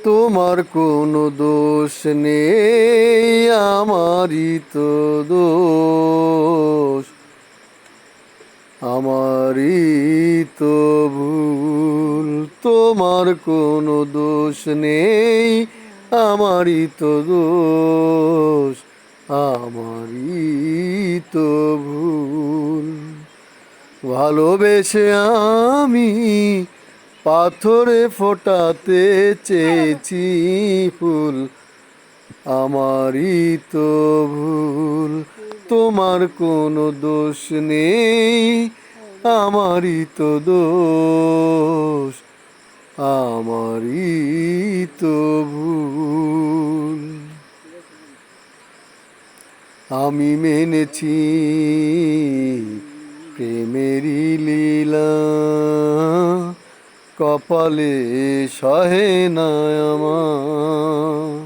তোমার কোনো দোষ নেই, আমারই তো দোষ, আমারই তো ভুল। তোমার কোনো দোষ নেই, আমারই তো দোষ, আমারই তো ভুল। ভালোবেসে আমি পাথরে ফোটাতে চেয়েছি ফুল, আমারই তো ভুল। তোমার কোনো দোষ নেই, আমারই তো দোষ, আমারই তো ভুল। আমি মেনেছি প্রেমেরই লীলা, কপালে সহে না আমার।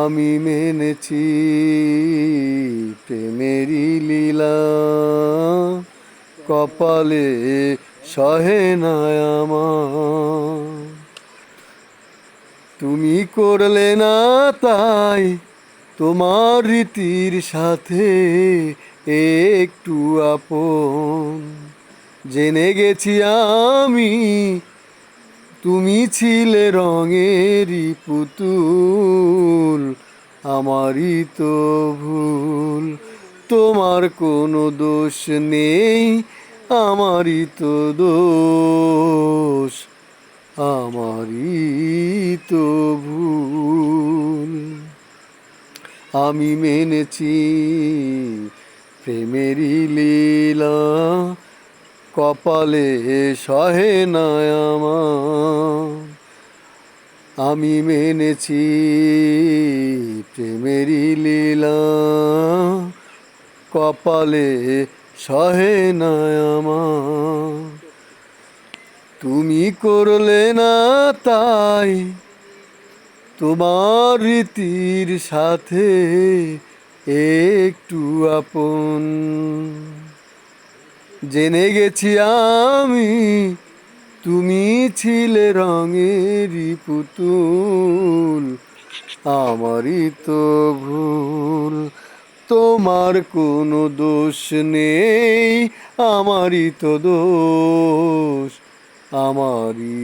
আমি মেনেছি প্রেমেরই লীলা, কপালে সহে না আমার। তুমি করলে না তাই তোমার রীতির সাথে একটু আপন, জেনে গেছি আমি তুমি ছিলে রঙেরই পুতুল, আমারই তো ভুল। তোমার কোনো দোষ নেই, আমারই তো দোষ, আমারই তো ভুল। আমি মেনেছি প্রেমেরই লীলা, কপালে সহে না আমার। আমি মেনেছি প্রেমেরই লীলা, কপালে সহে না আমার। তুমি করলে না তাই তোমার রীতির সাথে একটু আপন, জেনে গেছি আমি তুমি ছিলে রঙেরই পুতুল, আমারই তো ভুল। তোমার কোনো দোষ নেই, আমারই তো দোষ, আমারই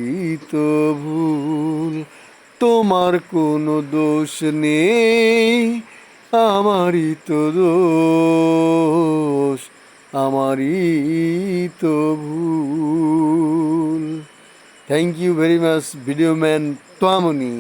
তো ভুল। তোমার কোনো দোষ নেই, আমারই তো দোষ, আমারই তো ভুল। Thank you very much video ম্যান তোয়ামনি।